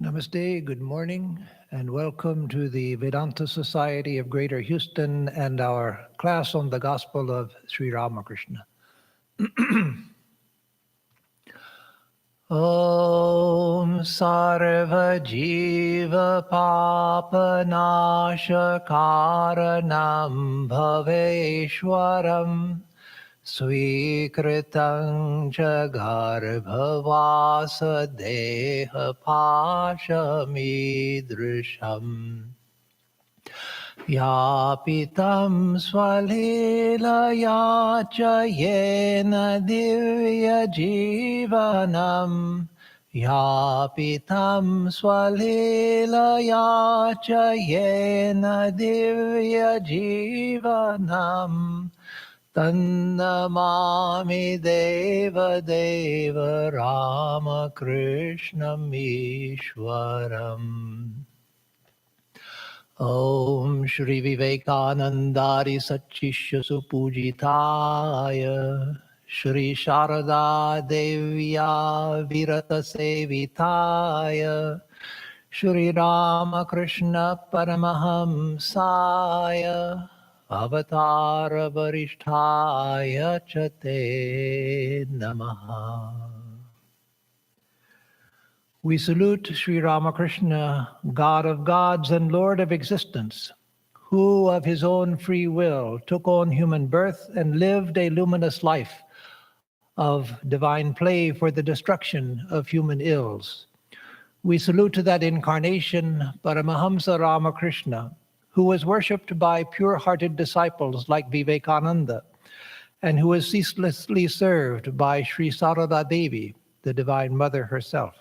Namaste, good morning, and welcome to the Vedanta Society of Greater Houston and our class on the Gospel of Sri Ramakrishna. Om Sarva Jiva Papa Nashakaranam Bhaveshwaram Swikritam Jagarbhavasa Deha Pashamidrisham Yapitam Svalilaya Chayena Divya Jivanam Yapitam Svalilaya Chayena Divya Jivanam Tannamami Deva Deva Ramakrishnam Ishwaram. Om Shri Vivekanandari Satchishya Supujitaya Shri Sharada Devya Virata Sevitaya Shri Ramakrishna Paramahamsaya Avatara Varishtaya Chate Namaha. We salute Sri Ramakrishna, God of gods and Lord of existence, who of his own free will took on human birth and lived a luminous life of divine play for the destruction of human ills. We salute that incarnation, Paramahamsa Ramakrishna, who was worshipped by pure-hearted disciples like Vivekananda, and who was ceaselessly served by Sri Sarada Devi, the Divine Mother herself.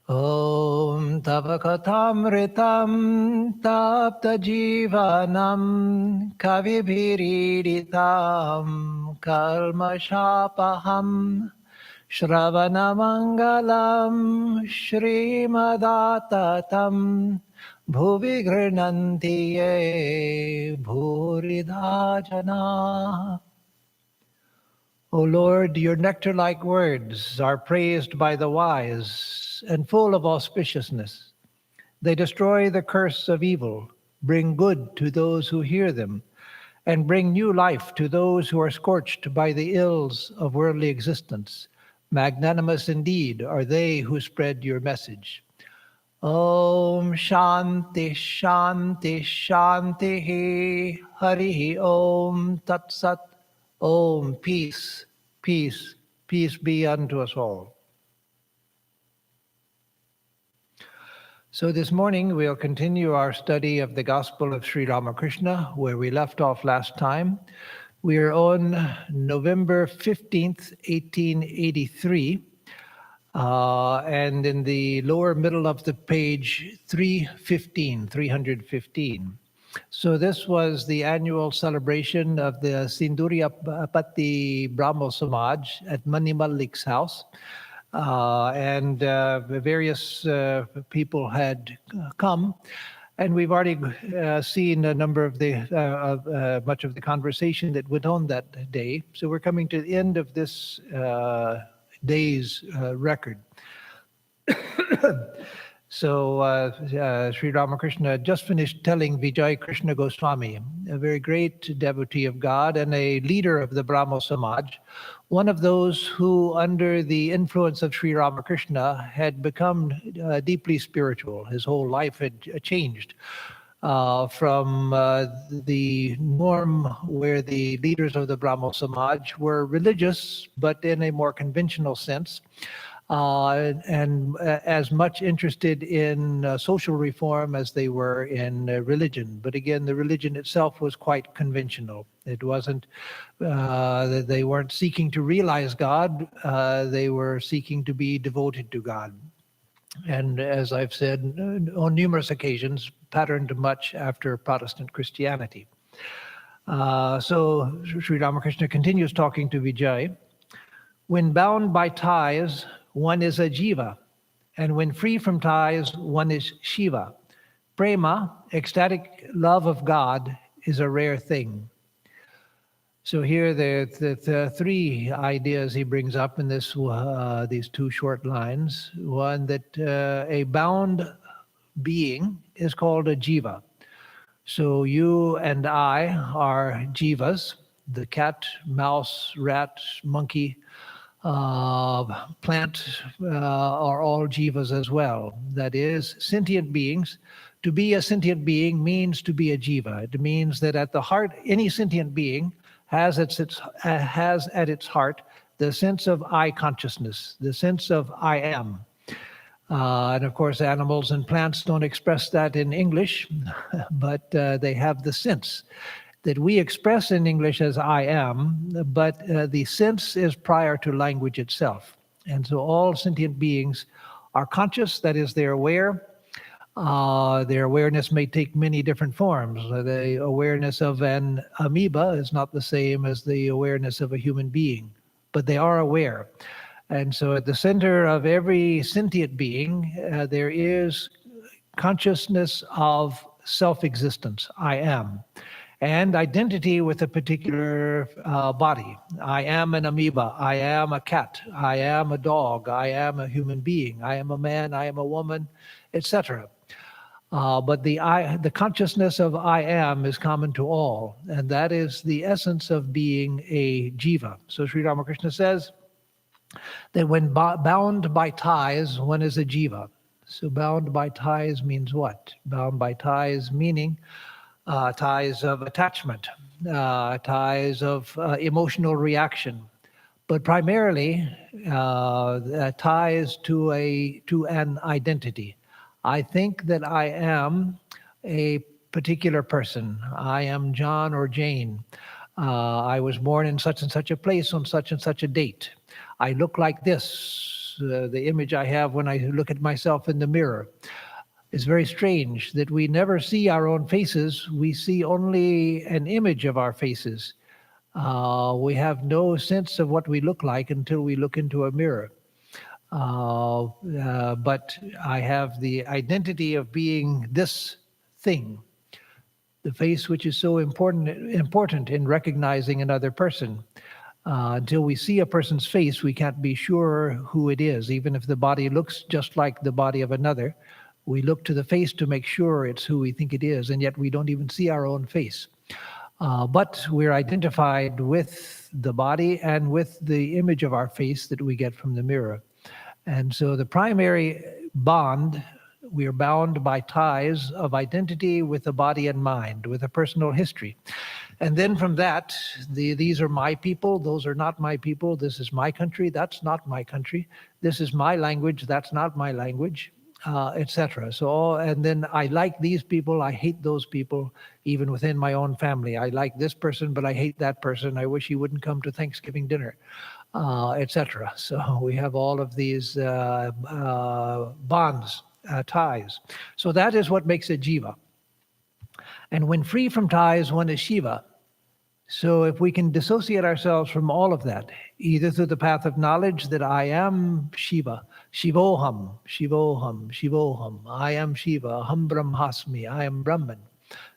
Om Tavakatamritam Tapta Jivanam Kavibhiriditam Kalmashapaham Shravanamangalam Shrimadattatam Bhuvi Grinanti Ye Bhuridha Jana. O Lord, your nectar-like words are praised by the wise and full of auspiciousness. They destroy the curse of evil, bring good to those who hear them, and bring new life to those who are scorched by the ills of worldly existence. Magnanimous indeed are they who spread your message. Om Shanti Shanti Shanti Hari Om Tat Sat. Om, peace, peace, peace be unto us all. So this morning we'll continue our study of the Gospel of Sri Ramakrishna, where we left off last time. We are on November 15th, 1883, and in the lower middle of the page, 315. So this was the annual celebration of the Sinduriyapati Brahmo Samaj at Mani Mallik's house. And various people had come. And we've already seen a number of the much of the conversation that went on that day. So we're coming to the end of this day's record. So Sri Ramakrishna just finished telling Vijay Krishna Goswami, a very great devotee of God and a leader of the Brahmo Samaj, one of those who, under the influence of Sri Ramakrishna, had become deeply spiritual. His whole life had changed from the norm where the leaders of the Brahmo Samaj were religious, but in a more conventional sense. And as much interested in social reform as they were in religion. But again, the religion itself was quite conventional. It wasn't, they weren't seeking to realize God, they were seeking to be devoted to God. And as I've said on numerous occasions, patterned much after Protestant Christianity. So Sri Ramakrishna continues talking to Vijay. When bound by ties, one is a jiva, and when free from ties, one is Shiva. Prema, ecstatic love of God, is a rare thing. So here the three ideas he brings up in this these two short lines. One, that a bound being is called a jiva. So you and I are jivas. The cat, mouse, rat, monkey, plant are all jivas as well. That is, sentient beings. To be a sentient being means to be a jiva. It means that at the heart, any sentient being has at its heart the sense of I consciousness, the sense of I am. And of course, animals and plants don't express that in English, but they have the sense that we express in English as I am, but the sense is prior to language itself. And so all sentient beings are conscious, that is, they're aware. Their awareness may take many different forms. The awareness of an amoeba is not the same as the awareness of a human being, but they are aware. And so at the center of every sentient being, there is consciousness of self-existence, I am, and identity with a particular body. I am an amoeba, I am a cat, I am a dog, I am a human being, I am a man, I am a woman, etc. But the consciousness of I am is common to all, and that is the essence of being a jiva. So Sri Ramakrishna says that when bound by ties, one is a jiva. So bound by ties means what? Bound by ties meaning ties of attachment, ties of emotional reaction, but primarily ties to an identity. I think that I am a particular person. I am John or Jane. I was born in such and such a place on such and such a date. I look like this. The image I have when I look at myself in the mirror. It's very strange that we never see our own faces. We see only an image of our faces. We have no sense of what we look like until we look into a mirror. But I have the identity of being this thing, the face which is so important in recognizing another person. Until we see a person's face, we can't be sure who it is. Even if the body looks just like the body of another, we look to the face to make sure it's who we think it is, and yet we don't even see our own face. But we're identified with the body and with the image of our face that we get from the mirror. And so the primary bond, we are bound by ties of identity with the body and mind, with a personal history. And then from that, these are my people, those are not my people, this is my country, that's not my country, this is my language, that's not my language, etc. So, and then I like these people, I hate those people, even within my own family. I like this person, but I hate that person. I wish he wouldn't come to Thanksgiving dinner. Etc. So we have all of these bonds, ties. So that is what makes a jiva. And when free from ties, one is Shiva. So if we can dissociate ourselves from all of that, either through the path of knowledge that I am Shiva, Shivoham, Shivoham, Shivoham, I am Shiva, Aham Brahmasmi, I am Brahman,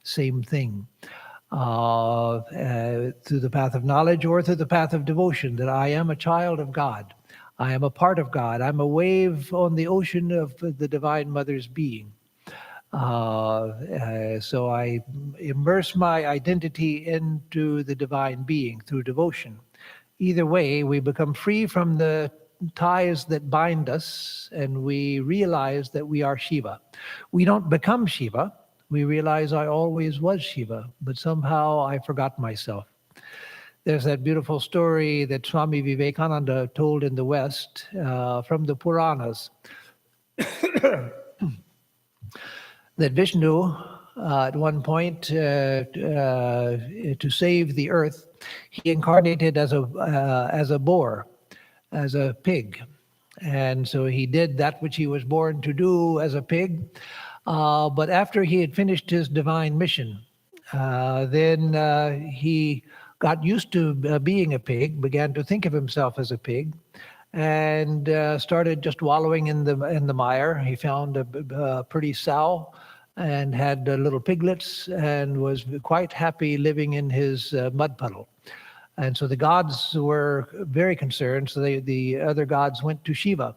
same thing. Through the path of knowledge or through the path of devotion, that I am a child of God. I am a part of God. I'm a wave on the ocean of the Divine Mother's being. So I immerse my identity into the divine being through devotion. Either way, we become free from the ties that bind us, and we realize that we are Shiva. We don't become Shiva. We realize I always was Shiva, but somehow I forgot myself. There's that beautiful story that Swami Vivekananda told in the West from the Puranas. That Vishnu, at one point, to save the earth, he incarnated as a boar, as a pig. And so he did that which he was born to do as a pig. But after he had finished his divine mission, then he got used to being a pig, began to think of himself as a pig, and started just wallowing in the mire. He found a pretty sow and had little piglets and was quite happy living in his mud puddle. And so the gods were very concerned. So the other gods went to Shiva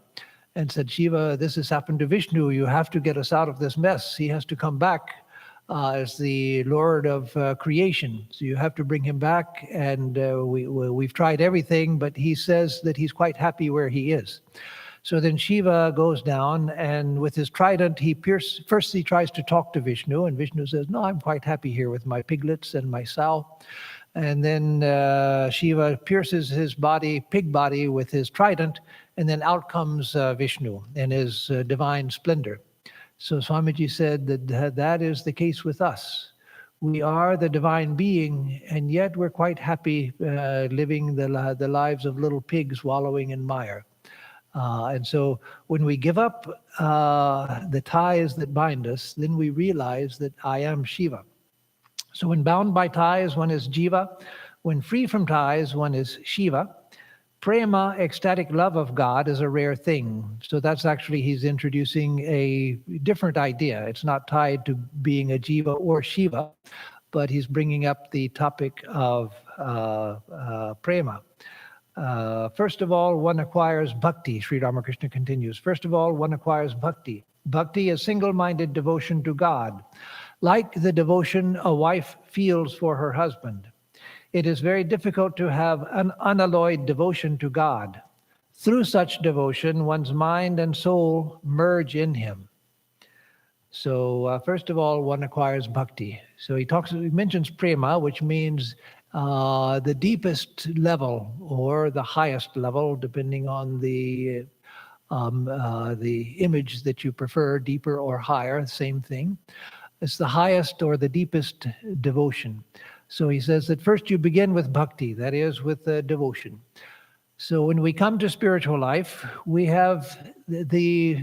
and said, Shiva, this has happened to Vishnu. You have to get us out of this mess. He has to come back as the Lord of creation. So you have to bring him back. And we've tried everything, but he says that he's quite happy where he is. So then Shiva goes down, and with his trident, first he tries to talk to Vishnu, and Vishnu says, no, I'm quite happy here with my piglets and my sow. And then Shiva pierces his pig body, with his trident, and then out comes Vishnu in his divine splendor. So Swamiji said that is the case with us. We are the divine being, and yet we're quite happy living the lives of little pigs wallowing in mire. And so when we give up the ties that bind us, then we realize that I am Shiva. So when bound by ties, one is Jiva. When free from ties, one is Shiva. Prema, ecstatic love of God, is a rare thing. So that's actually, he's introducing a different idea. It's not tied to being a Jiva or Shiva, but he's bringing up the topic of prema. First of all, one acquires bhakti. Sri Ramakrishna continues. First of all, one acquires bhakti. Bhakti is single-minded devotion to God. Like the devotion a wife feels for her husband, it is very difficult to have an unalloyed devotion to God. Through such devotion, one's mind and soul merge in him. So first of all, one acquires bhakti. So he mentions prema, which means the deepest level or the highest level, depending on the image that you prefer, deeper or higher, same thing. It's the highest or the deepest devotion. So he says that first you begin with bhakti, that is with devotion. So when we come to spiritual life, we have the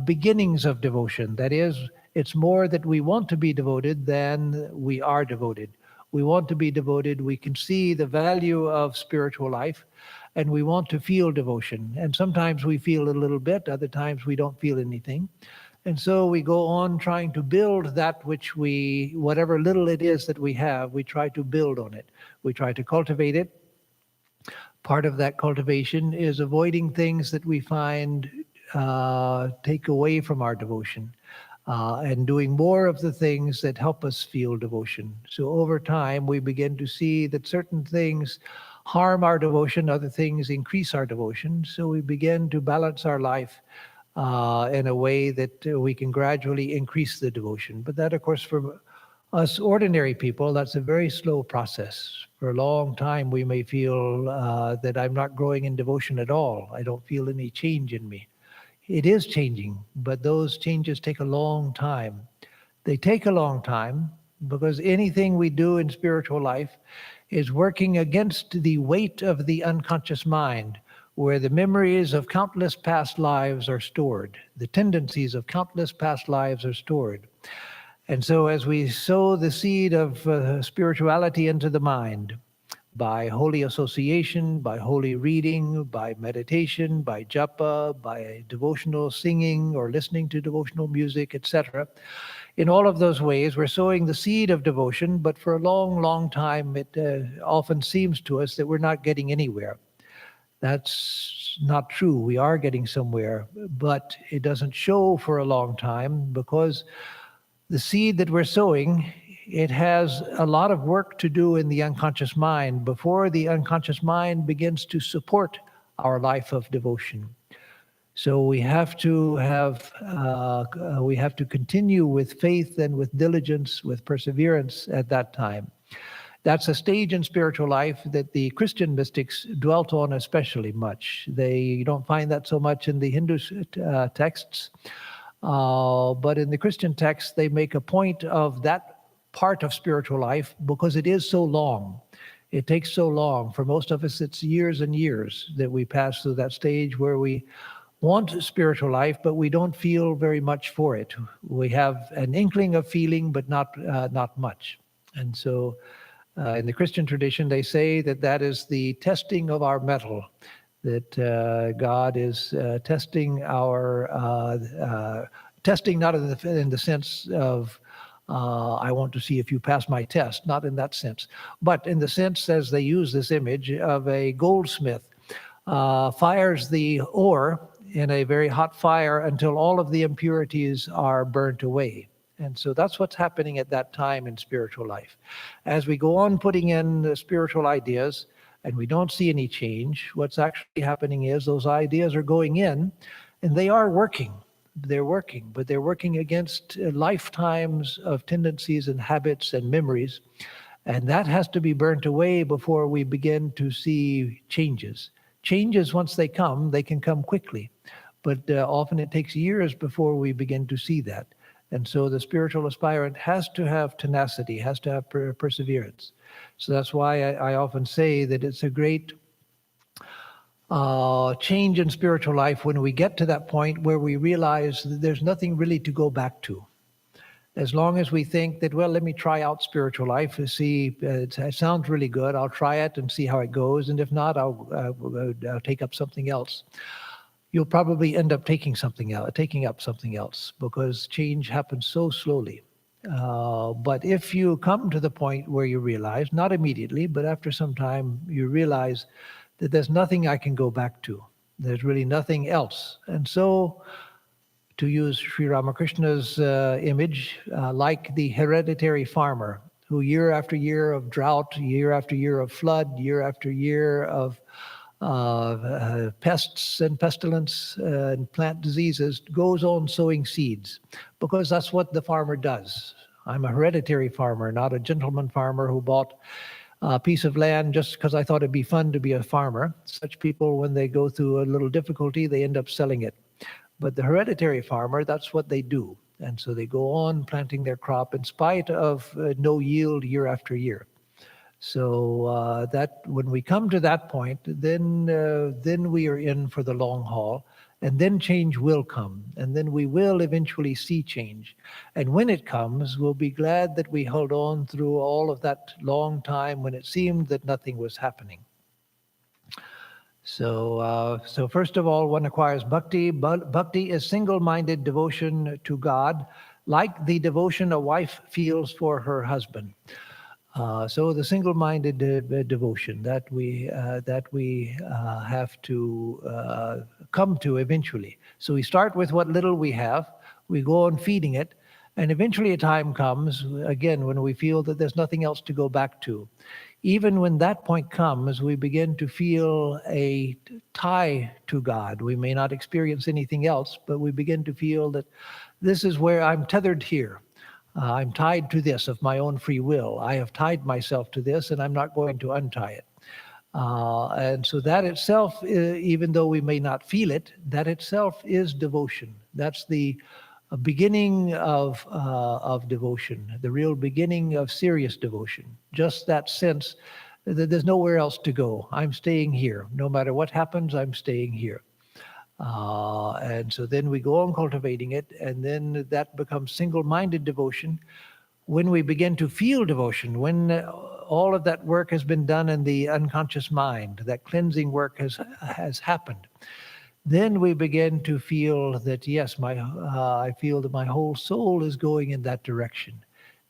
beginnings of devotion. That is, it's more that we want to be devoted than we are devoted. We want to be devoted. We can see the value of spiritual life, and we want to feel devotion. And sometimes we feel a little bit, other times we don't feel anything. And so we go on trying to build that which whatever little it is that we have, we try to build on it. We try to cultivate it. Part of that cultivation is avoiding things that we find take away from our devotion, and doing more of the things that help us feel devotion. So over time, we begin to see that certain things harm our devotion, other things increase our devotion. So we begin to balance our life in a way that we can gradually increase the devotion. But that, of course, for us ordinary people, that's a very slow process. For a long time, we may feel that I'm not growing in devotion at all. I don't feel any change in me. It is changing, but those changes take a long time. They take a long time because anything we do in spiritual life is working against the weight of the unconscious mind, where the memories of countless past lives are stored. The tendencies of countless past lives are stored. And so as we sow the seed of spirituality into the mind, by holy association, by holy reading, by meditation, by japa, by devotional singing or listening to devotional music, etc. In all of those ways, we're sowing the seed of devotion, but for a long, long time, it often seems to us that we're not getting anywhere. That's not true. We are getting somewhere, but it doesn't show for a long time because the seed that we're sowing, it has a lot of work to do in the unconscious mind before the unconscious mind begins to support our life of devotion. So we have to continue with faith and with diligence, with perseverance at that time. That's a stage in spiritual life that the Christian mystics dwelt on especially much. You don't find that so much in the Hindu texts, but in the Christian texts, they make a point of that part of spiritual life because it is so long. It takes so long. For most of us, it's years and years that we pass through that stage where we want spiritual life, but we don't feel very much for it. We have an inkling of feeling, but not much. And so in the Christian tradition, they say that is the testing of our mettle, that God is testing our, testing not in the sense of I want to see if you pass my test, not in that sense, but in the sense as they use this image of a goldsmith fires the ore in a very hot fire until all of the impurities are burnt away. And so that's what's happening at that time in spiritual life. As we go on putting in the spiritual ideas and we don't see any change, what's actually happening is those ideas are going in and they are working. They're working, but they're working against lifetimes of tendencies and habits and memories. And that has to be burnt away before we begin to see changes. Changes, once they can come quickly. But often it takes years before we begin to see that. And so the spiritual aspirant has to have tenacity, has to have perseverance. So that's why I often say that it's a great change in spiritual life when we get to that point where we realize that there's nothing really to go back to. As long as we think that, well, let me try out spiritual life and see, it sounds really good, I'll try it and see how it goes, and if not, I'll take up something else. You'll probably end up taking up something else, because change happens so slowly. But if you come to the point where you realize, not immediately, but after some time, you realize that there's nothing I can go back to. There's really nothing else. And so, to use Sri Ramakrishna's image, like the hereditary farmer who year after year of drought, year after year of flood, year after year of pests and pestilence and plant diseases goes on sowing seeds, because that's what the farmer does. I'm a hereditary farmer, not a gentleman farmer who bought a piece of land just because I thought it'd be fun to be a farmer. Such people, when they go through a little difficulty, they end up selling it. But the hereditary farmer, that's what they do. And so they go on planting their crop in spite of no yield year after year. So that when we come to that point, then we are in for the long haul, and then change will come, and then we will eventually see change. And when it comes, we'll be glad that we held on through all of that long time when it seemed that nothing was happening. So first of all, one acquires bhakti. Bhakti is single-minded devotion to God, like the devotion a wife feels for her husband. So the single-minded devotion that we have to come to eventually. So we start with what little we have, we go on feeding it, and eventually a time comes, again, when we feel that there's nothing else to go back to. Even when that point comes, we begin to feel a tie to God. We may not experience anything else, but we begin to feel that this is where I'm tethered here. I'm tied to this of my own free will. I have tied myself to this, and I'm not going to untie it. And so that itself, even though we may not feel it, that itself is devotion. That's the beginning of devotion, the real beginning of serious devotion. Just that sense that there's nowhere else to go. I'm staying here. No matter what happens, I'm staying here. And so then we go on cultivating it, and then that becomes single-minded devotion. When we begin to feel devotion, when all of that work has been done in the unconscious mind, that cleansing work has happened, then we begin to feel that, yes, I feel that my whole soul is going in that direction,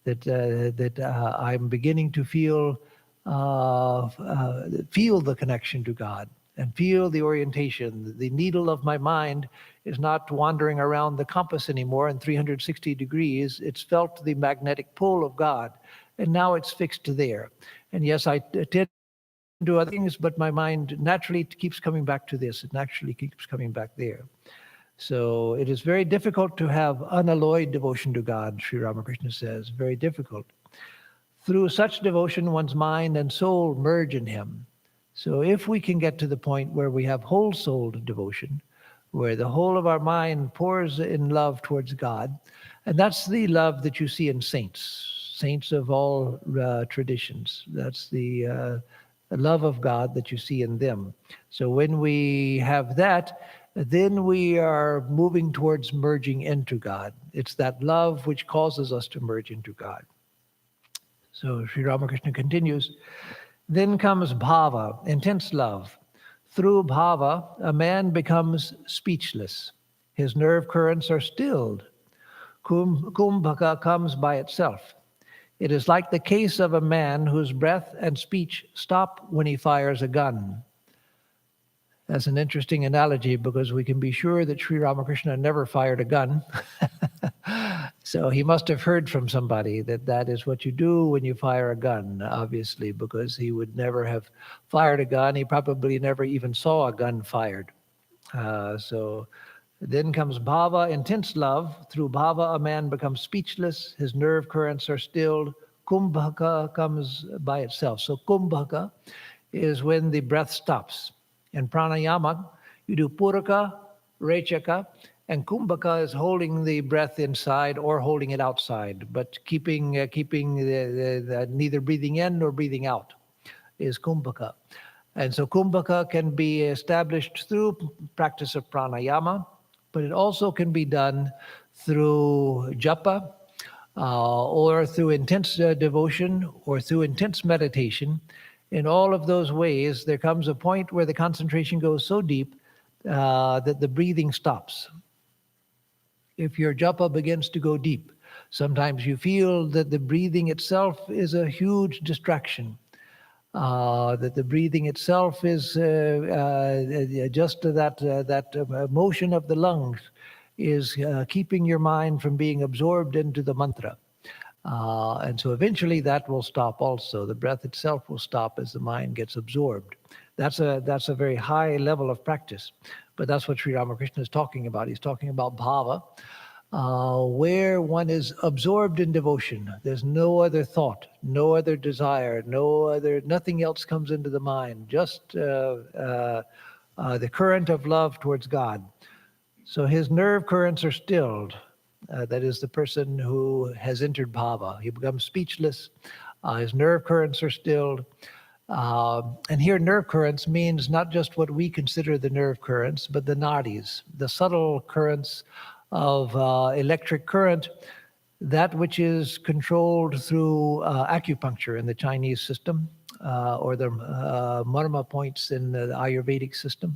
that I'm beginning to feel the connection to God, and feel the orientation. The needle of my mind is not wandering around the compass anymore in 360 degrees. It's felt the magnetic pull of God, and now it's fixed there. And yes, I tend to do other things, but my mind naturally keeps coming back to this. It naturally keeps coming back there. So it is very difficult to have unalloyed devotion to God, Sri Ramakrishna says, very difficult. Through such devotion, one's mind and soul merge in him. So if we can get to the point where we have whole-souled devotion, where the whole of our mind pours in love towards God, and that's the love that you see in saints of all traditions. That's the love of God that you see in them. So when we have that, then we are moving towards merging into God. It's that love which causes us to merge into God. So Sri Ramakrishna continues, then comes Bhava, intense love. Through Bhava, a man becomes speechless. His nerve currents are stilled. Kumbhaka comes by itself. It is like the case of a man whose breath and speech stop when he fires a gun. That's an interesting analogy because we can be sure that Sri Ramakrishna never fired a gun. So he must have heard from somebody that that is what you do when you fire a gun, obviously, because he would never have fired a gun. He probably never even saw a gun fired. So then comes Bhava, intense love. Through Bhava, a man becomes speechless. His nerve currents are stilled. Kumbhaka comes by itself. So Kumbhaka is when the breath stops. In pranayama, you do puraka, rechaka, and kumbhaka is holding the breath inside or holding it outside, but keeping the neither breathing in nor breathing out is kumbhaka. And so kumbhaka can be established through practice of pranayama, but it also can be done through japa or through intense devotion or through intense meditation. In all of those ways, there comes a point where the concentration goes so deep that the breathing stops. If your japa begins to go deep, sometimes you feel that the breathing itself is a huge distraction. That the breathing itself is just that motion of the lungs is keeping your mind from being absorbed into the mantra. And so eventually that will stop also. The breath itself will stop as the mind gets absorbed. That's a very high level of practice. But that's what Sri Ramakrishna is talking about. He's talking about bhava, where one is absorbed in devotion. There's no other thought, no other desire, nothing else comes into the mind, just the current of love towards God. So his nerve currents are stilled. That is the person who has entered bhava. He becomes speechless. His nerve currents are stilled. And here nerve currents means not just what we consider the nerve currents, but the nadis, the subtle currents of electric current, that which is controlled through acupuncture in the Chinese system, or the marma points in the Ayurvedic system.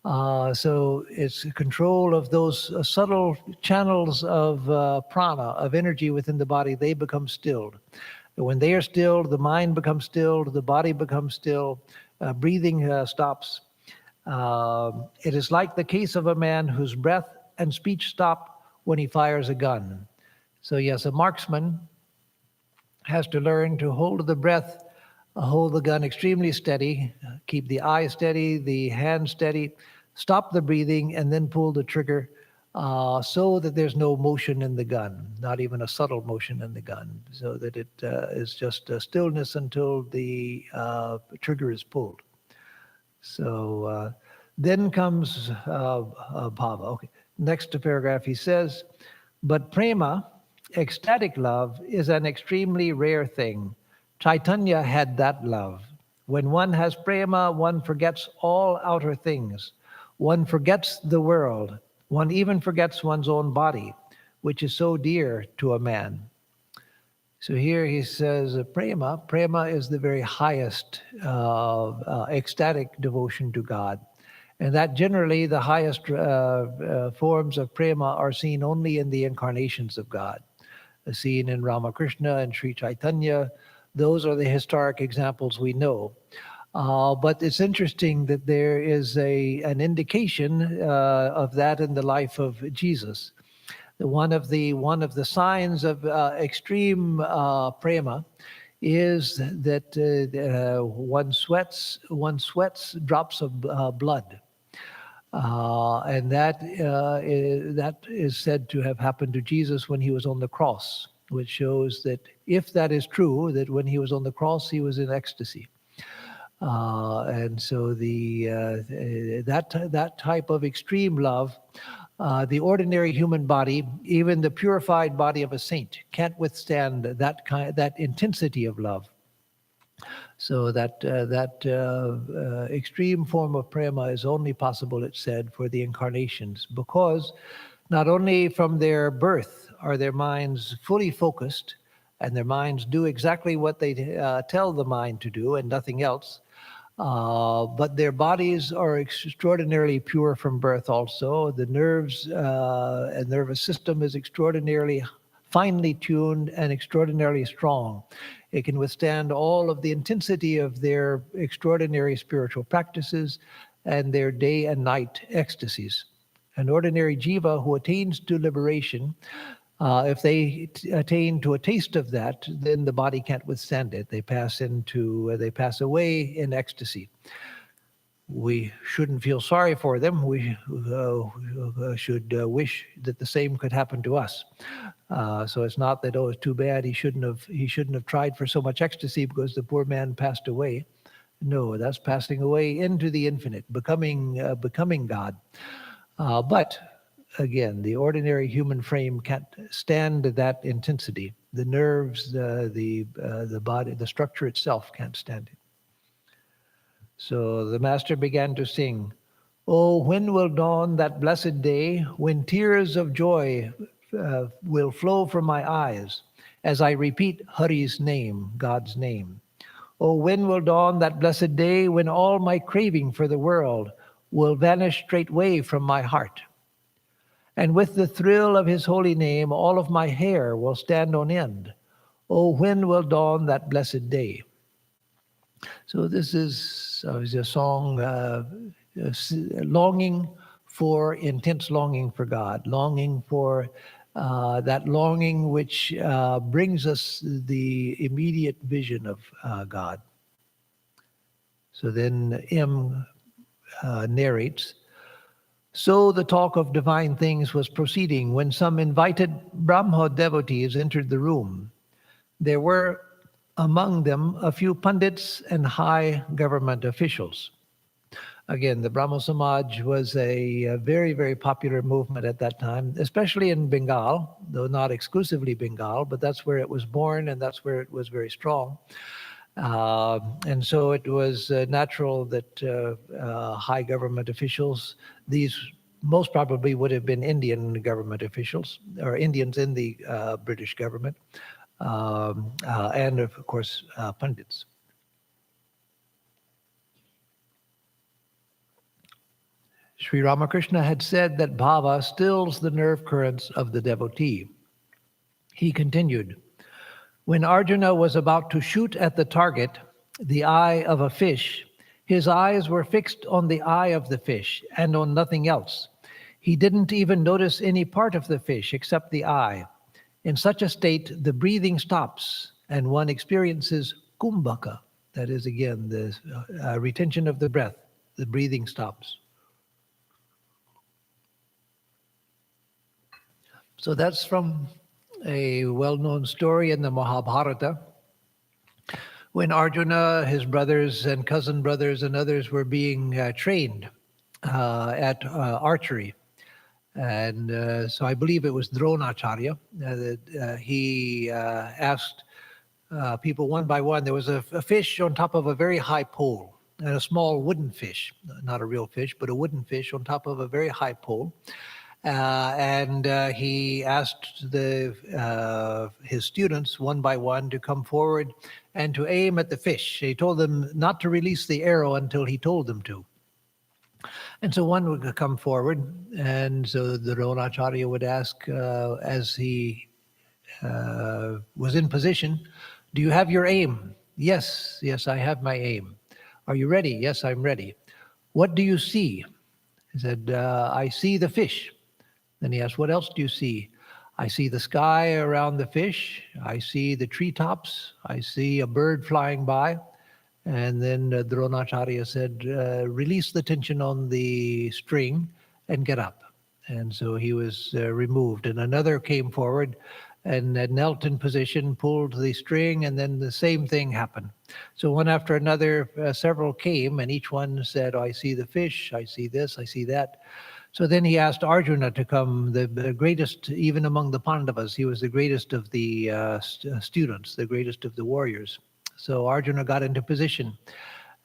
So it's control of those subtle channels of prana, of energy within the body. They become stilled. When they are stilled, the mind becomes stilled, the body becomes still, breathing stops. It is like the case of a man whose breath and speech stop when he fires a gun. So yes, a marksman has to learn to hold the breath, hold the gun extremely steady, keep the eye steady, the hand steady, stop the breathing, and then pull the trigger so that there's no motion in the gun, not even a subtle motion in the gun, so that it is just stillness until the trigger is pulled. So then comes bhava. Okay. Next paragraph, he says, but prema, ecstatic love, is an extremely rare thing. Chaitanya had that love. When one has prema, one forgets all outer things. One forgets the world. One even forgets one's own body, which is so dear to a man. So here he says prema is the very highest ecstatic devotion to God. And that generally the highest forms of prema are seen only in the incarnations of God. Seen in Ramakrishna and Sri Chaitanya. Those are the historic examples we know. But it's interesting that there is an indication of that in the life of Jesus. One of the signs of extreme prema is that one sweats drops of blood. And that is said to have happened to Jesus when he was on the cross, which shows that if that is true, that when he was on the cross, he was in ecstasy. And so that type of extreme love, the ordinary human body, even the purified body of a saint, can't withstand that intensity of love. So that extreme form of prema is only possible, it said, for the incarnations, because not only from their birth are their minds fully focused, and their minds do exactly what they tell the mind to do and nothing else, But their bodies are extraordinarily pure from birth also. The nerves and nervous system is extraordinarily finely tuned and extraordinarily strong. It can withstand all of the intensity of their extraordinary spiritual practices and their day and night ecstasies. An ordinary jiva who attains to liberation, if they attain to a taste of that, then the body can't withstand it. They pass away in ecstasy. We shouldn't feel sorry for them. We should wish that the same could happen to us. So it's not that, oh, it's too bad he shouldn't have tried for so much ecstasy because the poor man passed away. No, that's passing away into the infinite, becoming God. But again, the ordinary human frame can't stand that intensity. The nerves, the body, the structure itself can't stand it. So the master began to sing, "Oh, when will dawn that blessed day when tears of joy will flow from my eyes as I repeat Hari's name, God's name? Oh, when will dawn that blessed day when all my craving for the world will vanish straightway from my heart? And with the thrill of his holy name, all of my hair will stand on end. Oh, when will dawn that blessed day?" So this is a song longing for, intense longing for God, longing for that longing which brings us the immediate vision of God. So then M narrates, "So the talk of divine things was proceeding when some invited Brahmo devotees entered the room. There were among them a few pundits and high government officials." Again, the Brahmo Samaj was a very, very popular movement at that time, especially in Bengal, though not exclusively Bengal, but that's where it was born and that's where it was very strong. And so it was natural that high government officials, these most probably would have been Indian government officials or Indians in the British government, and of course, pundits. Sri Ramakrishna had said that Bhava stills the nerve currents of the devotee. He continued, "When Arjuna was about to shoot at the target, the eye of a fish, his eyes were fixed on the eye of the fish and on nothing else. He didn't even notice any part of the fish except the eye. In such a state, the breathing stops and one experiences kumbhaka." That is, again, the retention of the breath. The breathing stops. So that's from a well-known story in the Mahabharata, when Arjuna, his brothers and cousin brothers and others were being trained at archery. And so I believe it was Dronacharya that he asked people one by one. There was a fish on top of a very high pole, and a small wooden fish, not a real fish, but a wooden fish on top of a very high pole. And he asked his students one by one to come forward and to aim at the fish. He told them not to release the arrow until he told them to. And so one would come forward, and so the Dronacharya would ask, as he was in position, "Do you have your aim?" "Yes, yes, I have my aim." "Are you ready?" "Yes, I'm ready." "What do you see?" He said, "I see the fish." Then he asked, "What else do you see?" "I see the sky around the fish. I see the treetops. I see a bird flying by." And then Dronacharya said, "Release the tension on the string and get up." And so he was removed. And another came forward and knelt in position, pulled the string, and then the same thing happened. So one after another, several came, and each one said, "Oh, I see the fish, I see this, I see that." So then he asked Arjuna to come, the greatest, even among the Pandavas. He was the greatest of the students, the greatest of the warriors. So Arjuna got into position.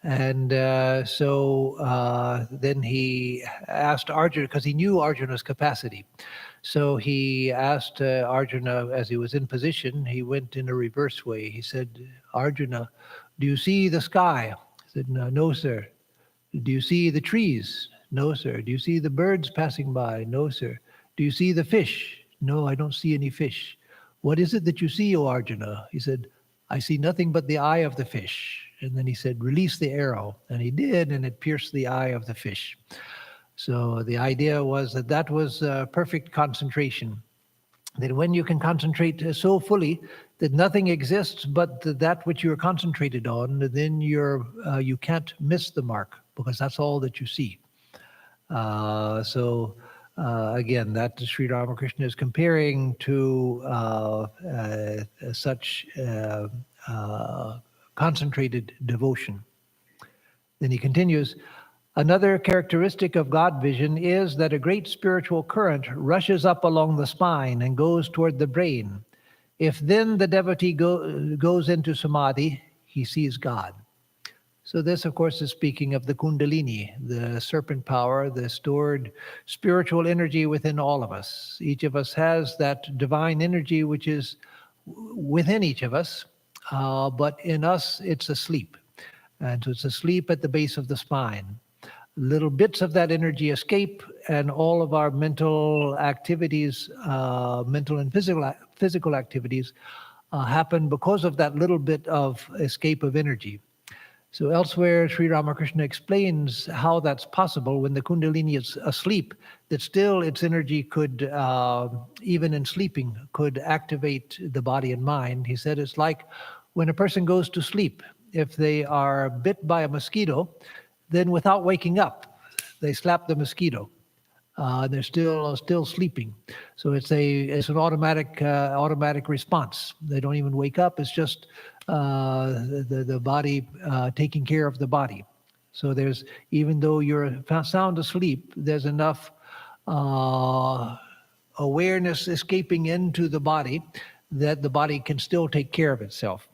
And then he asked Arjuna, because he knew Arjuna's capacity. So he asked Arjuna, as he was in position, he went in a reverse way. He said, "Arjuna, do you see the sky?" He said, no, sir. Do you see the trees? No, sir. Do you see the birds passing by? No, sir. Do you see the fish? No, I don't see any fish. What is it that you see, O Arjuna? He said, I see nothing but the eye of the fish. And then he said, release the arrow. And he did, and it pierced the eye of the fish. So the idea was that was perfect concentration. That when you can concentrate so fully that nothing exists but that which you're concentrated on, then you can't miss the mark, because that's all that you see. Again, that Sri Ramakrishna is comparing to such concentrated devotion. Then he continues, another characteristic of God vision is that a great spiritual current rushes up along the spine and goes toward the brain. If then the devotee goes into samadhi, he sees God. So this, of course, is speaking of the kundalini, the serpent power, the stored spiritual energy within all of us. Each of us has that divine energy which is within each of us, but in us it's asleep. And so it's asleep at the base of the spine. Little bits of that energy escape, and all of our mental activities, mental and physical activities, happen because of that little bit of escape of energy. So elsewhere, Sri Ramakrishna explains how that's possible when the Kundalini is asleep, that still its energy could, even in sleeping, could activate the body and mind. He said it's like when a person goes to sleep. If they are bit by a mosquito, then without waking up, they slap the mosquito. They're still sleeping. So it's an automatic response. They don't even wake up. It's just the body taking care of the body. So even though you're sound asleep, there's enough awareness escaping into the body that the body can still take care of itself.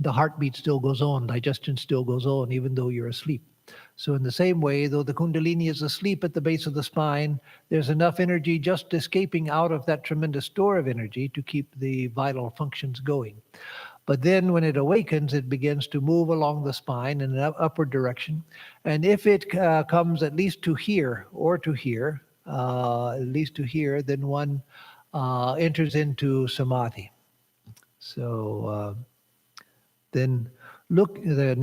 The heartbeat still goes on, digestion still goes on, even though you're asleep. So in the same way, though the Kundalini is asleep at the base of the spine, there's enough energy just escaping out of that tremendous store of energy to keep the vital functions going. But then when it awakens, it begins to move along the spine in an upward direction. And if it comes at least to here, then one enters into samadhi. So then the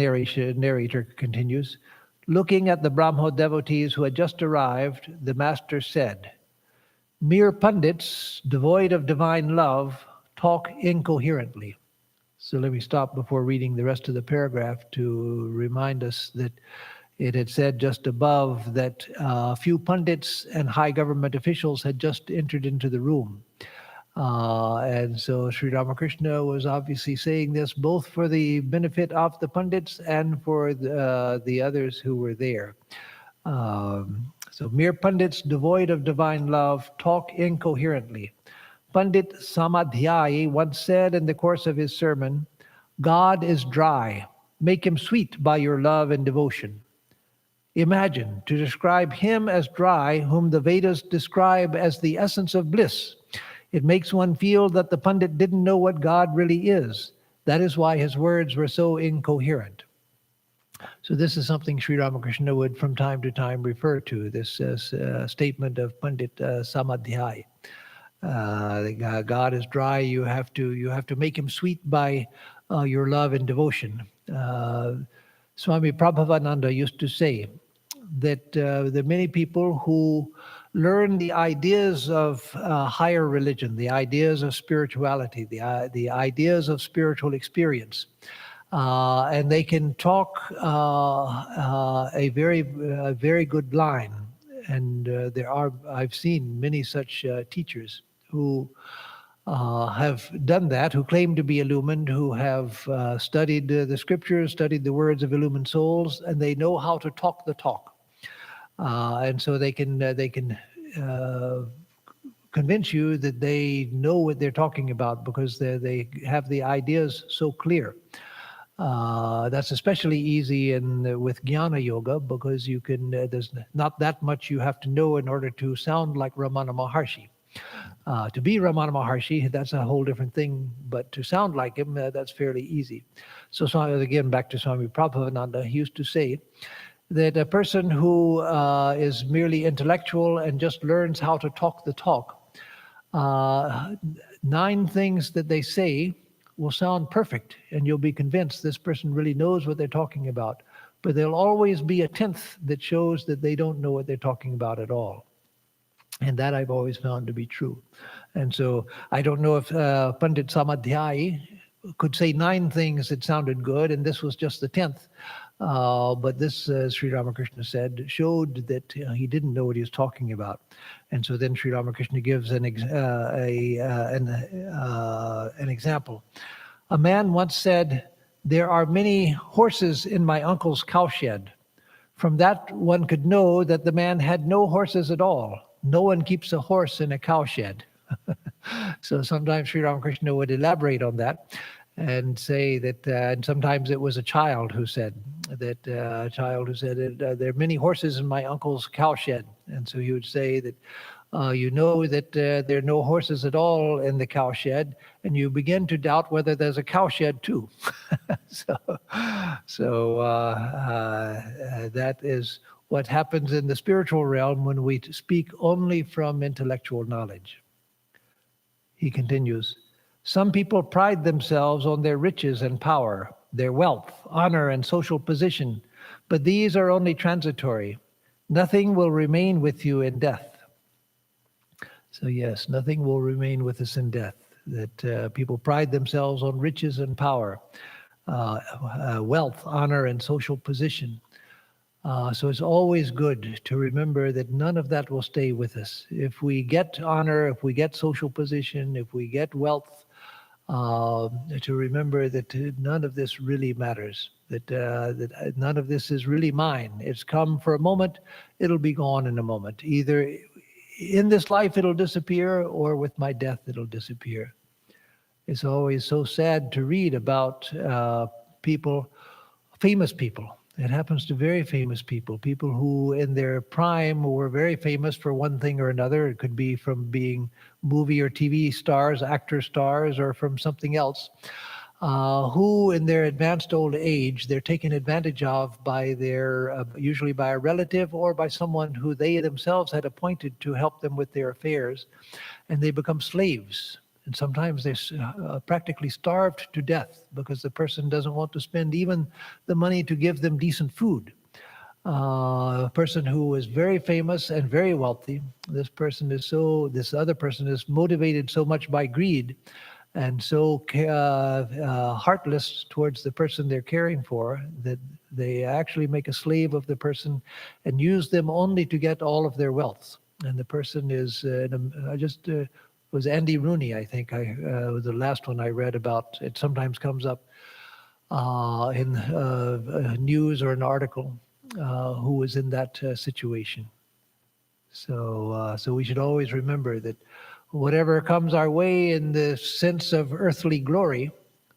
narrator continues, looking at the Brahmo devotees who had just arrived, the master said, mere pundits, devoid of divine love, talk incoherently. So let me stop before reading the rest of the paragraph to remind us that it had said just above that a few pundits and high government officials had just entered into the room. And so Sri Ramakrishna was obviously saying this both for the benefit of the pundits and for the others who were there. So mere pundits devoid of divine love talk incoherently. Pandit Samadhyayi once said in the course of his sermon, God is dry. Make him sweet by your love and devotion. Imagine, to describe him as dry, whom the Vedas describe as the essence of bliss. It makes one feel that the Pandit didn't know what God really is. That is why his words were so incoherent. So this is something Sri Ramakrishna would from time to time refer to, this statement of Pandit Samadhyay. God is dry. You have to make him sweet by your love and devotion. Swami Prabhavananda used to say that there are many people who learn the ideas of higher religion, the ideas of spirituality, the ideas of spiritual experience, and they can talk a very good line. And I've seen many such teachers who have done that, who claim to be illumined, who have studied the scriptures, studied the words of illumined souls, and they know how to talk the talk. And so they can convince you that they know what they're talking about because they have the ideas so clear. That's especially easy with Jnana Yoga because there's not that much you have to know in order to sound like Ramana Maharshi. To be Ramana Maharshi, that's a whole different thing, but to sound like him, that's fairly easy. So again, back to Swami Prabhupada, he used to say that a person who is merely intellectual and just learns how to talk the talk, 9 things that they say will sound perfect, and you'll be convinced this person really knows what they're talking about. But there'll always be a 10th that shows that they don't know what they're talking about at all. And that I've always found to be true. And so I don't know if Pandit Samadhyai could say 9 things that sounded good, and this was just the 10th. But this, Sri Ramakrishna said, showed that he didn't know what he was talking about. And so then Sri Ramakrishna gives an example. A man once said, "There are many horses in my uncle's cowshed." From that, one could know that the man had no horses at all. No one keeps a horse in a cowshed. So sometimes Sri Ramakrishna would elaborate on that and say that, and sometimes it was a child who said that, there are many horses in my uncle's cowshed. And so he would say that, you know that there are no horses at all in the cowshed, and you begin to doubt whether there's a cowshed too. So that is what happens in the spiritual realm when we speak only from intellectual knowledge. He continues, some people pride themselves on their riches and power, their wealth, honor, and social position, but these are only transitory. Nothing will remain with you in death. So yes, nothing will remain with us in death. That people pride themselves on riches and power, wealth, honor, and social position. So it's always good to remember that none of that will stay with us. If we get honor, if we get social position, if we get wealth, to remember that none of this really matters, that none of this is really mine. It's come for a moment, it'll be gone in a moment. Either in this life it'll disappear, or with my death it'll disappear. It's always so sad to read about people, famous people. It happens to very famous people, people who in their prime were very famous for one thing or another. It could be from being movie or TV stars, actor stars, or from something else, who in their advanced old age, they're taken advantage of by their, usually by a relative or by someone who they themselves had appointed to help them with their affairs, and they become slaves. And sometimes they're practically starved to death because the person doesn't want to spend even the money to give them decent food. A person who is very famous and very wealthy, this other person is motivated so much by greed and so heartless towards the person they're caring for that they actually make a slave of the person and use them only to get all of their wealth. And the person is, was Andy Rooney, I think, was the last one I read about. It sometimes comes up in news or an article, who was in that situation. So we should always remember that whatever comes our way in the sense of earthly glory,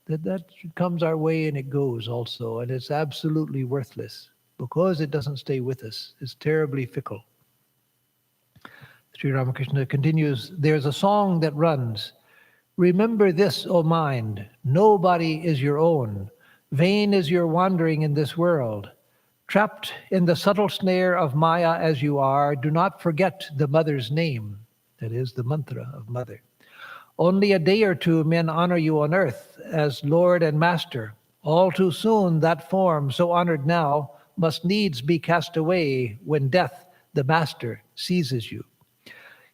that comes our way and it goes also. And it's absolutely worthless because it doesn't stay with us. It's terribly fickle. Sri Ramakrishna continues, there's a song that runs, remember this, O mind, nobody is your own. Vain is your wandering in this world. Trapped in the subtle snare of Maya as you are, do not forget the mother's name. That is the mantra of mother. Only a day or two men honor you on earth as Lord and Master. All too soon that form, so honored now, must needs be cast away when death, the Master, seizes you.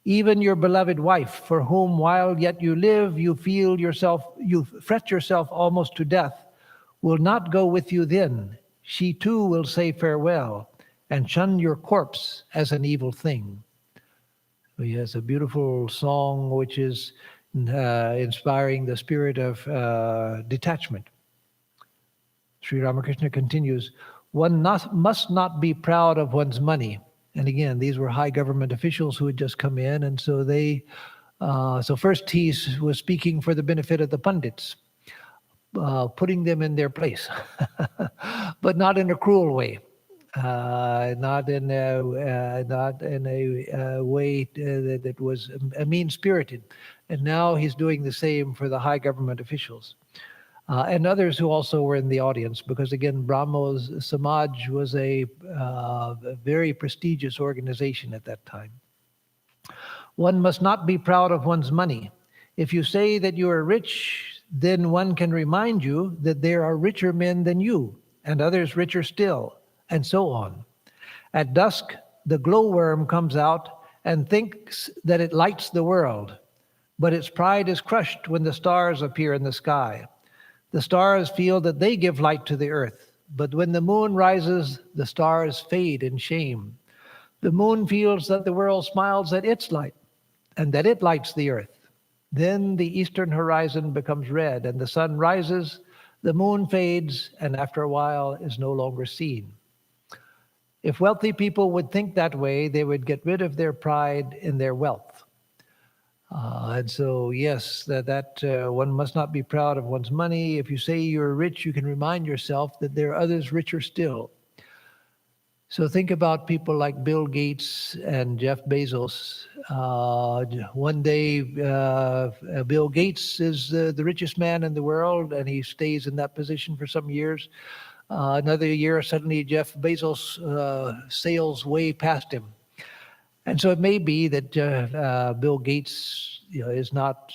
Even your beloved wife, for whom while yet you live, you fret yourself almost to death, will not go with you then. She too will say farewell and shun your corpse as an evil thing. So he has a beautiful song which is inspiring the spirit of detachment. Sri Ramakrishna continues, one must not be proud of one's money. And again, these were high government officials who had just come in, and so so first he was speaking for the benefit of the pundits, putting them in their place, but not in a cruel way. not in a way that was mean-spirited. And now he's doing the same for the high government officials. And others who also were in the audience, because again, Brahmo's Samaj was a very prestigious organization at that time. One must not be proud of one's money. If you say that you are rich, then one can remind you that there are richer men than you, and others richer still, and so on. At dusk, the glowworm comes out and thinks that it lights the world, but its pride is crushed when the stars appear in the sky. The stars feel that they give light to the earth, but when the moon rises, the stars fade in shame. The moon feels that the world smiles at its light, and that it lights the earth. Then the eastern horizon becomes red, and the sun rises, the moon fades, and after a while is no longer seen. If wealthy people would think that way, they would get rid of their pride in their wealth. And so, yes, that one must not be proud of one's money. If you say you're rich, you can remind yourself that there are others richer still. So think about people like Bill Gates and Jeff Bezos. One day, Bill Gates is the richest man in the world, and he stays in that position for some years. Another year, suddenly Jeff Bezos sails way past him. And so it may be that Bill Gates is not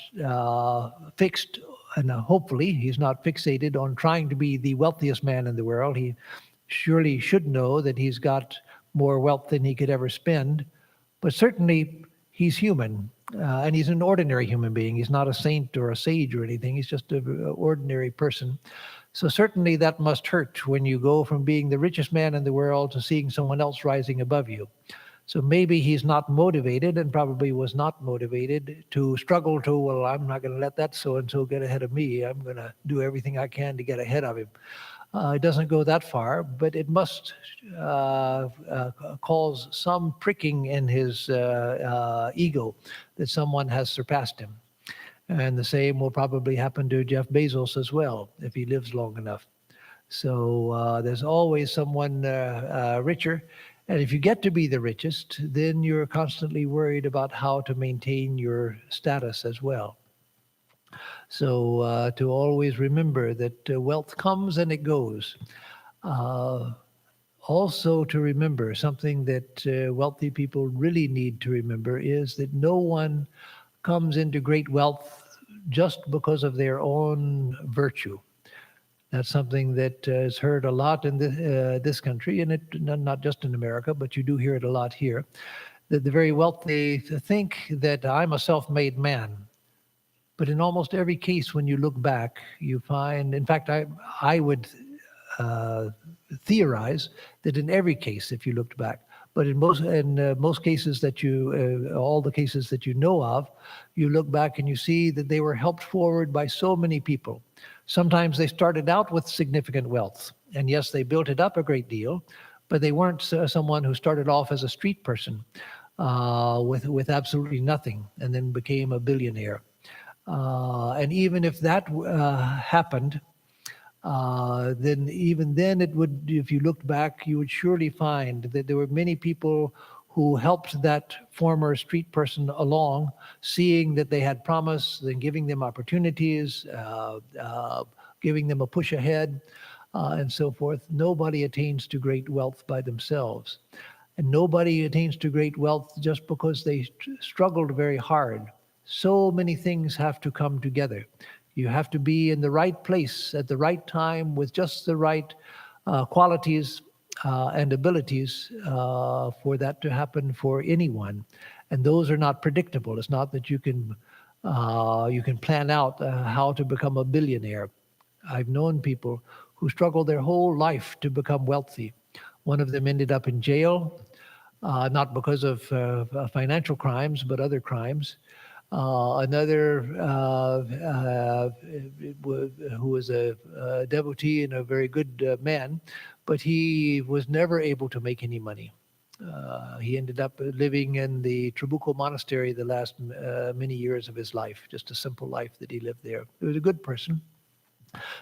fixed, and hopefully he's not fixated on trying to be the wealthiest man in the world. He surely should know that he's got more wealth than he could ever spend, but certainly he's human, and he's an ordinary human being. He's not a saint or a sage or anything. He's just an ordinary person. So certainly that must hurt when you go from being the richest man in the world to seeing someone else rising above you. So maybe he's not motivated, and probably was not motivated, to struggle to, well, I'm not going to let that so-and-so get ahead of me. I'm going to do everything I can to get ahead of him. It doesn't go that far, but it must cause some pricking in his ego that someone has surpassed him. And the same will probably happen to Jeff Bezos as well, if he lives long enough. So there's always someone richer. And if you get to be the richest, then you're constantly worried about how to maintain your status as well. So to always remember that wealth comes and it goes. Also to remember something that wealthy people really need to remember is that no one comes into great wealth just because of their own virtue. That's something that is heard a lot in this country, and not just in America, but you do hear it a lot here, that the very wealthy think that I'm a self-made man. But in almost every case, when you look back, you find, in fact, I would theorize that in every case, if you looked back, but in most cases that all the cases that you know of, you look back and you see that they were helped forward by so many people. Sometimes they started out with significant wealth, and yes, they built it up a great deal, but they weren't someone who started off as a street person with absolutely nothing and then became a billionaire. And even if that happened, then even then it would, if you looked back, you would surely find that there were many people who helped that former street person along, seeing that they had promise, then giving them opportunities, giving them a push ahead, and so forth. Nobody attains to great wealth by themselves. And nobody attains to great wealth just because they struggled very hard. So many things have to come together. You have to be in the right place at the right time with just the right qualities and abilities for that to happen for anyone. And those are not predictable. It's not that you can plan out how to become a billionaire. I've known people who struggled their whole life to become wealthy. One of them ended up in jail, not because of financial crimes, but other crimes. Another who was a devotee and a very good man, but he was never able to make any money. He ended up living in the Trabuco Monastery the last many years of his life, just a simple life that he lived there. He was a good person,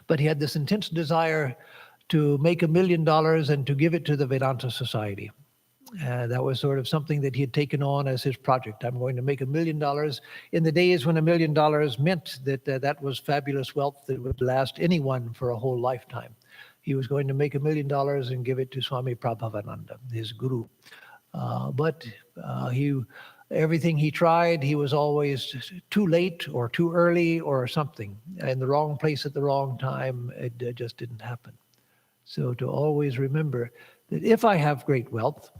but he had this intense desire to make $1 million and to give it to the Vedanta Society. That was sort of something that he had taken on as his project. I'm going to make $1 million. In the days when $1 million meant that that was fabulous wealth that would last anyone for a whole lifetime. He was going to make $1 million and give it to Swami Prabhavananda, his guru. But everything he tried, he was always too late or too early or something, in the wrong place at the wrong time. It just didn't happen. So to always remember that if I have great wealth,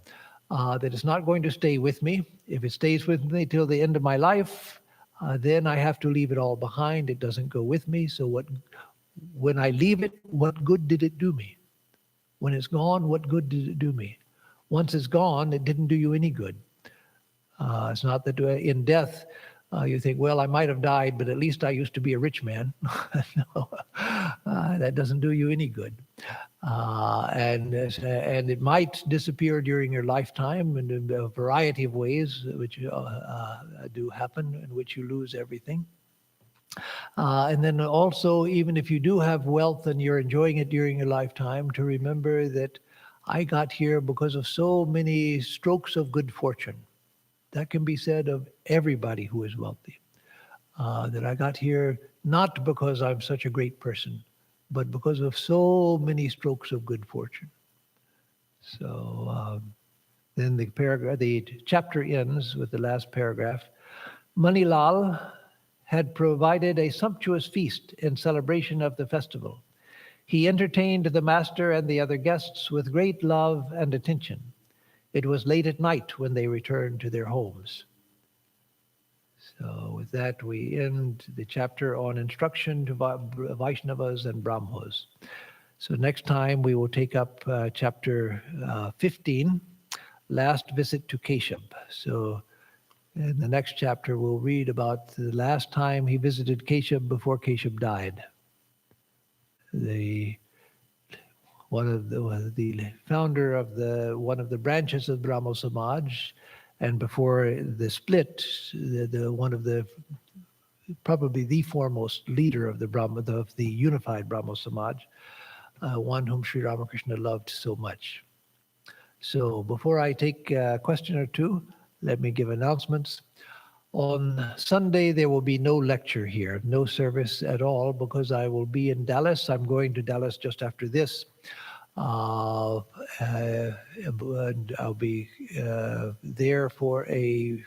that it's not going to stay with me. If it stays with me till the end of my life, then I have to leave it all behind. It doesn't go with me. So when I leave it, what good did it do me? When it's gone, what good did it do me? Once it's gone, it didn't do you any good. It's not that in death, you think, well, I might have died, but at least I used to be a rich man. No, that doesn't do you any good. And it might disappear during your lifetime in a variety of ways, which do happen, in which you lose everything. And then also, even if you do have wealth and you're enjoying it during your lifetime, to remember that I got here because of so many strokes of good fortune. That can be said of everybody who is wealthy. That I got here not because I'm such a great person, but because of so many strokes of good fortune. So then the chapter ends with the last paragraph. Manilal had provided a sumptuous feast in celebration of the festival. He entertained the master and the other guests with great love and attention. It was late at night when they returned to their homes. So with that, we end the chapter on instruction to Vaishnavas and Brahmos. So next time we will take up chapter 15, Last Visit to Kesham. So in the next chapter, we'll read about the last time he visited Kesham before Kesham died. One of the founder of one of the branches of Brahmo Samaj, and before the split, probably the foremost leader of the unified Brahmo Samaj, one whom Sri Ramakrishna loved so much. So before I take a question or two, let me give announcements. On Sunday, there will be no lecture here, no service at all, because I will be in Dallas. I'm going to Dallas just after this. And I'll be there for a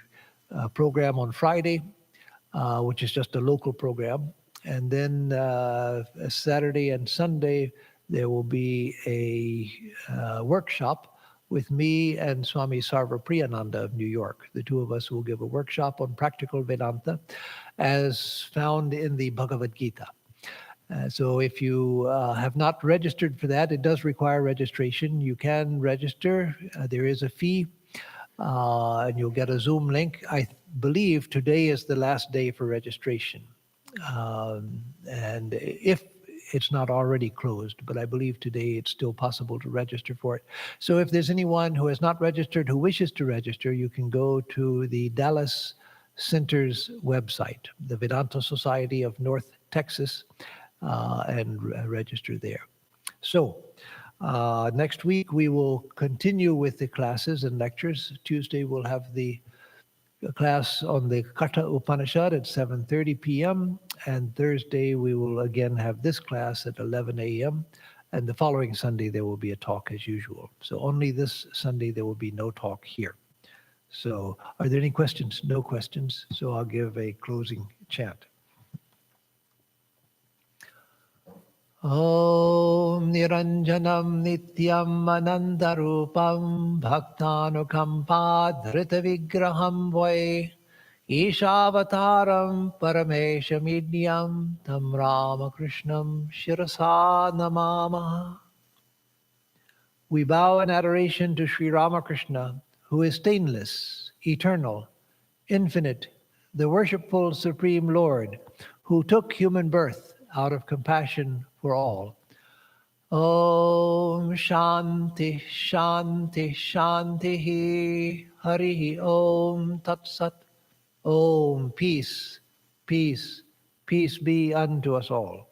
program on Friday, which is just a local program. And then Saturday and Sunday, there will be a workshop with me and Swami Sarvapriyananda of New York. The two of us will give a workshop on practical Vedanta as found in the Bhagavad Gita. So if you have not registered for that, it does require registration. You can register. There is a fee, and you'll get a Zoom link. I believe today is the last day for registration. And if it's not already closed, but I believe today it's still possible to register for it. So if there's anyone who has not registered who wishes to register, you can go to the Dallas Center's website, the Vedanta Society of North Texas, and register there. So next week we will continue with the classes and lectures. Tuesday we'll have the class on the Katha Upanishad at 7:30 p.m. And Thursday we will again have this class at 11 a.m. And the following Sunday there will be a talk as usual. So only this Sunday there will be no talk here. So are there any questions? No questions. So I'll give a closing chant. Om Niranjanam Nityam Anandarupam Bhaktanukampa Dhrita Vai Ishavataram Parameshamidnyam Tam Ramakrishnam Shirasa Namama. We bow in adoration to Sri Ramakrishna, who is stainless, eternal, infinite, the worshipful Supreme Lord, who took human birth out of compassion for all. Om Shanti Shanti Shanti Hari Om Tat Sat. Om peace, peace, peace be unto us all.